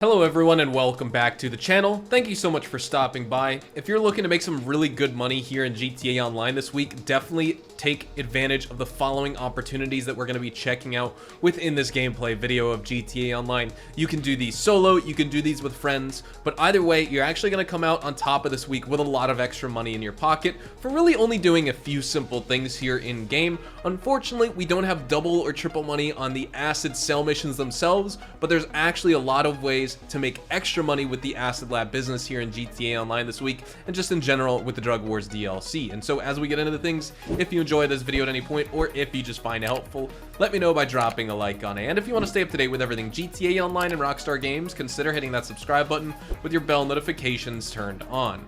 Hello everyone and welcome back to the channel. Thank you so much for stopping by. If you're looking to make some really good money here in GTA Online this week, definitely take advantage of the following opportunities that we're going to be checking out within this gameplay video of GTA Online. You can do these solo, you can do these with friends, but either way, you're actually going to come out on top of this week with a lot of extra money in your pocket for really only doing a few simple things here in game. Unfortunately, we don't have double or triple money on the acid sell missions themselves, but there's actually a lot of ways to make extra money with the Acid Lab business here in GTA Online this week, and just in general with the Drug Wars DLC. And so as we get into the things, if you enjoy this video at any point, or if you just find it helpful, let me know by dropping a like on it. And if you want to stay up to date with everything GTA Online and Rockstar Games, consider hitting that subscribe button with your bell notifications turned on.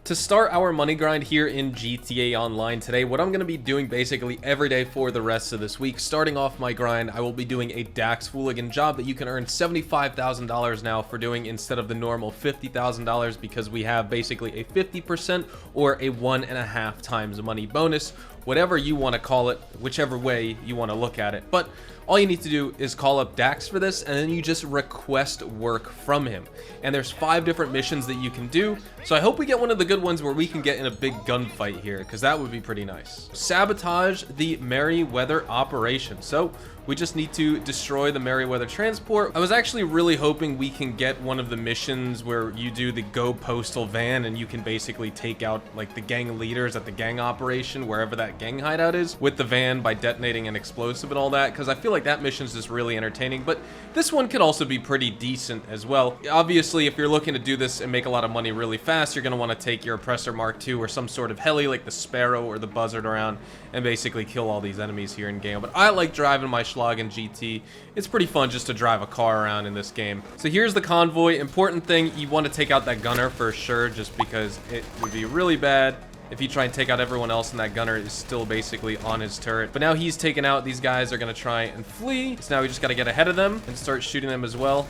To start our money grind here in GTA Online today, what I'm going to be doing basically every day for the rest of this week, starting off my grind, I will be doing a Dax Fooligan job that you can earn $75,000 now for doing instead of the normal $50,000, because we have basically a 50% or a 1.5 times money bonus, whatever you want to call it, whichever way you want to look at it. But all you need to do is call up Dax for this, and then you just request work from him. And there's 5 different missions that you can do, so I hope we get one of the good ones where we can get in a big gunfight here, because that would be pretty nice. Sabotage the Merryweather operation. So we just need to destroy the Merryweather transport. I was actually really hoping we can get one of the missions where you do the Go Postal van and you can basically take out like the gang leaders at the gang operation, wherever that gang hideout is, with the van by detonating an explosive and all that, because I feel like that mission's just really entertaining. But this one could also be pretty decent as well. Obviously, if you're looking to do this and make a lot of money really fast, you're going to want to take your Oppressor Mark II or some sort of heli like the Sparrow or the Buzzard around and basically kill all these enemies here in game. But I like driving my Schlag in GT. It's pretty fun just to drive a car around in this game. So here's the convoy. Important thing, you want to take out that gunner for sure, just because it would be really bad if you try and take out everyone else and that gunner is still basically on his turret. But now he's taken out, these guys are going to try and flee. So now we just got to get ahead of them and start shooting them as well.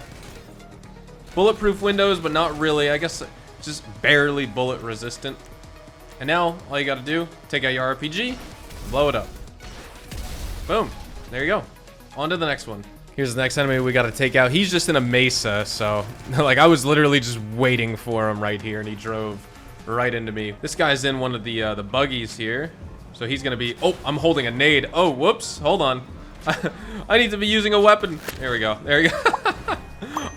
Bulletproof windows, but not really. I guess just barely bullet resistant. And now all you got to do, take out your RPG, blow it up. Boom. There you go. On to the next one. Here's the next enemy we got to take out. He's just in a mesa, so like I was literally just waiting for him right here, and he drove right into me. This guy's in one of the buggies here, so he's gonna be. Oh, I'm holding a nade. Oh, whoops. Hold on. I need to be using a weapon. There we go. There you go.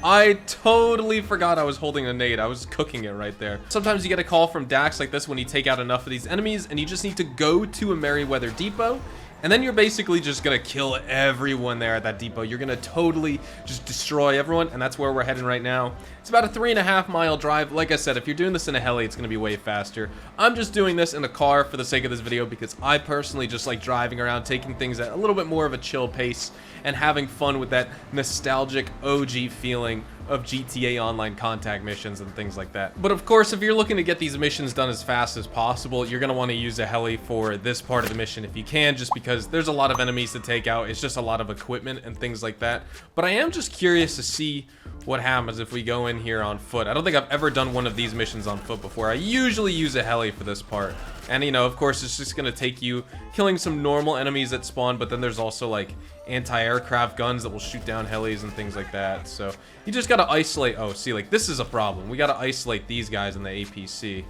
I totally forgot I was holding a nade. I was cooking it right there. Sometimes you get a call from Dax like this when you take out enough of these enemies, and you just need to go to a Merryweather depot. And then you're basically just gonna kill everyone there at that depot. You're gonna totally just destroy everyone, and that's where we're heading right now. It's about a 3.5 mile drive. Like I said, if you're doing this in a heli, it's gonna be way faster. I'm just doing this in a car for the sake of this video because I personally just like driving around, taking things at a little bit more of a chill pace, and having fun with that nostalgic OG feeling of GTA Online contact missions and things like that. But of course, if you're looking to get these missions done as fast as possible, you're gonna want to use a heli for this part of the mission if you can, just because there's a lot of enemies to take out. It's just a lot of equipment and things like that. But I am just curious to see what happens if we go in here on foot. I don't think I've ever done one of these missions on foot before. I usually use a heli for this part. And you know, of course, it's just gonna take you killing some normal enemies that spawn, but then there's also like anti-aircraft guns that will shoot down helis and things like that. So you just gotta isolate. Oh, see, like this is a problem. We gotta isolate these guys in the APC.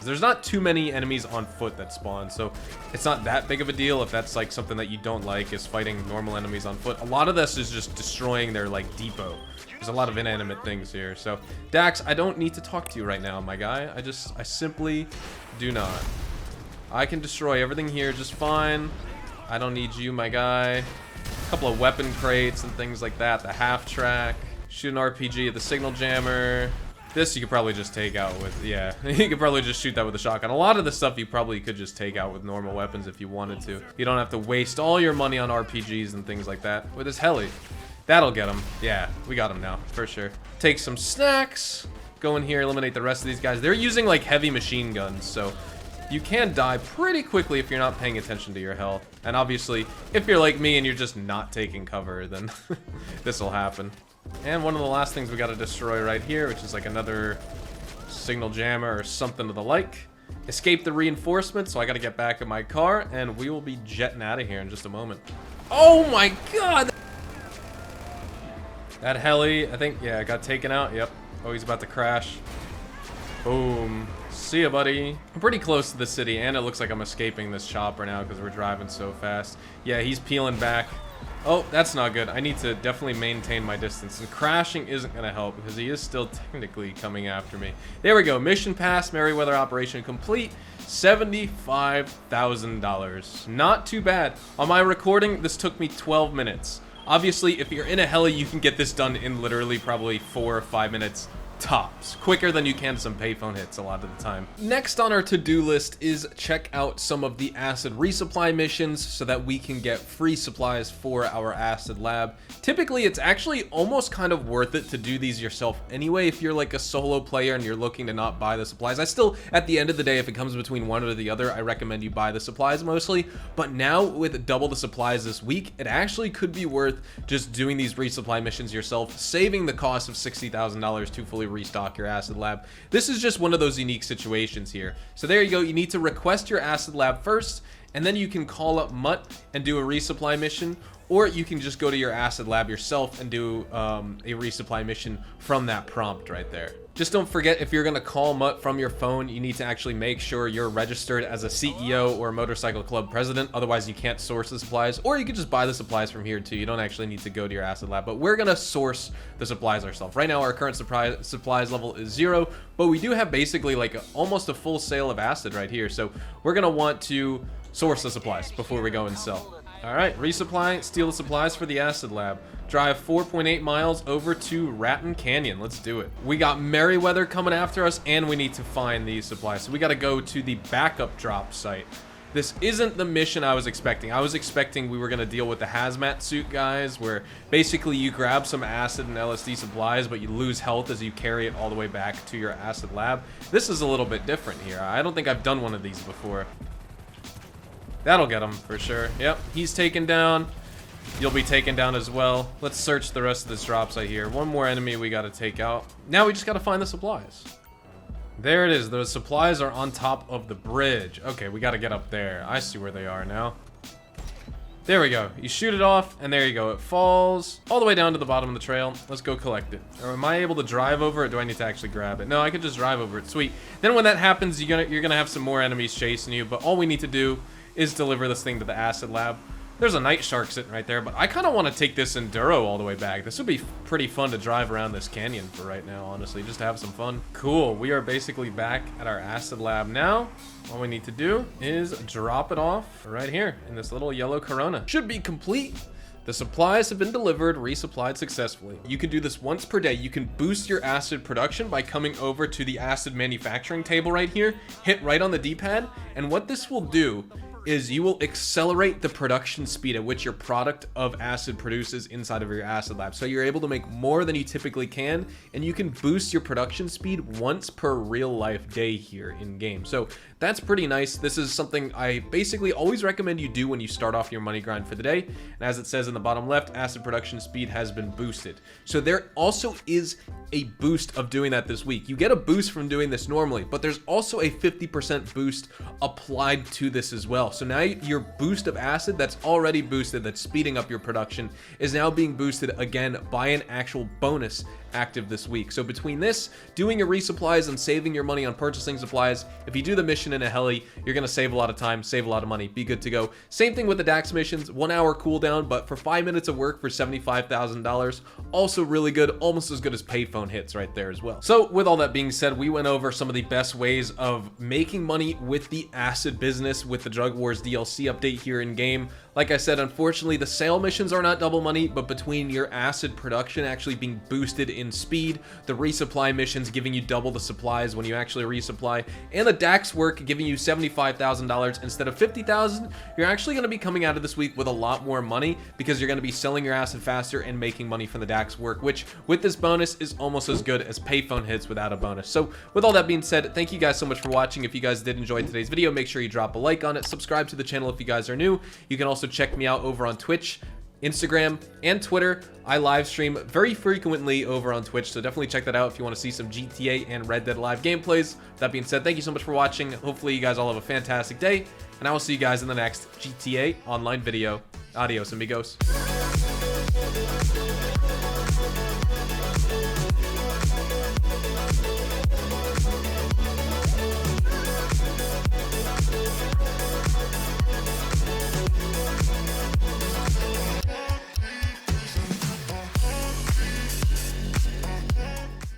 There's not too many enemies on foot that spawn, so it's not that big of a deal if that's like something that you don't like, is fighting normal enemies on foot. A lot of this is just destroying their like depot. There's a lot of inanimate things here. So Dax, I don't need to talk to you right now, my guy. I simply do not. I can destroy everything here just fine. I don't need you, my guy. A couple of weapon crates and things like that. The half track. Shoot an RPG at the signal jammer. This you could probably just take out with, yeah, you could probably just shoot that with a shotgun. A lot of the stuff you probably could just take out with normal weapons if you wanted to. You don't have to waste all your money on RPGs and things like that. With this heli, that'll get him. Yeah, we got him now, for sure. Take some snacks, go in here, eliminate the rest of these guys. They're using like heavy machine guns, so you can die pretty quickly if you're not paying attention to your health. And obviously, if you're like me and you're just not taking cover, then this will happen. And one of the last things we got to destroy right here, which is like another signal jammer or something to the like. escape the reinforcements, so I gotta get back in my car, and we will be jetting out of here in just a moment. Oh my god! That heli, I think, yeah, got taken out. Yep. Oh, he's about to crash. Boom. See ya, buddy. I'm pretty close to the city, and it looks like I'm escaping this chopper now because we're driving so fast. Yeah, he's peeling back. Oh, that's not good. I need to definitely maintain my distance, and crashing isn't going to help because he is still technically coming after me. There we go. Mission passed. Merryweather operation complete. $75,000. Not too bad. On my recording, this took me 12 minutes. Obviously, if you're in a heli, you can get this done in literally probably 4 or 5 minutes. Tops. Quicker than you can some payphone hits a lot of the time. Next on our to-do list is check out some of the acid resupply missions so that we can get free supplies for our acid lab. Typically, it's actually almost kind of worth it to do these yourself anyway if you're like a solo player and you're looking to not buy the supplies. I still, at the end of the day, if it comes between one or the other, I recommend you buy the supplies mostly. But now with double the supplies this week, it actually could be worth just doing these resupply missions yourself, saving the cost of $60,000 to fully restock your acid lab. This is just one of those unique situations here. So there you go. You need to request your acid lab first, and then you can call up Mutt and do a resupply mission, or you can just go to your acid lab yourself and do a resupply mission from that prompt right there. Just don't forget, if you're going to call Mutt from your phone, you need to actually make sure you're registered as a CEO or a motorcycle club president. Otherwise, you can't source the supplies, or you can just buy the supplies from here too. You don't actually need to go to your acid lab, but we're going to source the supplies ourselves. Right now, our current supplies level is 0, but we do have basically like almost a full sale of acid right here. So we're going to want to source the supplies before we go and sell. All right, resupply, steal the supplies for the acid lab. Drive 4.8 miles over to Raton Canyon. Let's do it. We got Merryweather coming after us, and we need to find these supplies. So we got to go to the backup drop site. This isn't the mission I was expecting. I was expecting we were going to deal with the hazmat suit guys, where basically you grab some acid and LSD supplies, but you lose health as you carry it all the way back to your acid lab. This is a little bit different here. I don't think I've done one of these before. That'll get him for sure. Yep, he's taken down. You'll be taken down as well. Let's search the rest of this drop site here. One more enemy we got to take out. Now we just got to find the supplies. There it is. Those supplies are on top of the bridge. Okay, we got to get up there. I see where they are now. There we go. You shoot it off, and there you go. It falls all the way down to the bottom of the trail. Let's go collect it. Or am I able to drive over it? Do I need to actually grab it? No, I can just drive over it. Sweet. Then when that happens, you're gonna have some more enemies chasing you, but all we need to do is deliver this thing to the acid lab. There's a night shark sitting right there, but I kind of want to take this Enduro all the way back. This would be pretty fun to drive around this canyon for right now, honestly, just to have some fun. Cool, we are basically back at our acid lab now. All we need to do is drop it off right here in this little yellow Corona. Should be complete. The supplies have been delivered, resupplied successfully. You can do this once per day. You can boost your acid production by coming over to the acid manufacturing table right here, hit right on the D-pad, and what this will do is you will accelerate the production speed at which your product of acid produces inside of your acid lab. So you're able to make more than you typically can, and you can boost your production speed once per real life day here in game. So that's pretty nice. This is something I basically always recommend you do when you start off your money grind for the day. And as it says in the bottom left, acid production speed has been boosted. So there also is a boost of doing that this week. You get a boost from doing this normally, but there's also a 50% boost applied to this as well. So now your boost of acid that's already boosted, that's speeding up your production, is now being boosted again by an actual bonus active this week. So between this, doing your resupplies, and saving your money on purchasing supplies, if you do the mission in a heli, you're going to save a lot of time, save a lot of money, be good to go. Same thing with the DAX missions, 1 hour cooldown, but for 5 minutes of work for $75,000, also really good, almost as good as payphone hits right there as well. So with all that being said, we went over some of the best ways of making money with the acid business with the Drug Wars DLC update here in game. Like I said, unfortunately, the sale missions are not double money, but between your acid production actually being boosted in speed, the resupply missions giving you double the supplies when you actually resupply, and the DAX work giving you $75,000 instead of $50,000, you're actually going to be coming out of this week with a lot more money because you're going to be selling your acid faster and making money from the DAX work, which with this bonus is almost as good as payphone hits without a bonus. So with all that being said, thank you guys so much for watching. If you guys did enjoy today's video, make sure you drop a like on it, subscribe to the channel if you guys are new. You can also check me out over on Twitch. Instagram, and Twitter. I live stream very frequently over on Twitch, so definitely check that out if you want to see some GTA and Red Dead Live gameplays. That being said, thank you so much for watching. Hopefully you guys all have a fantastic day, and I will see you guys in the next GTA Online video. Adios, amigos.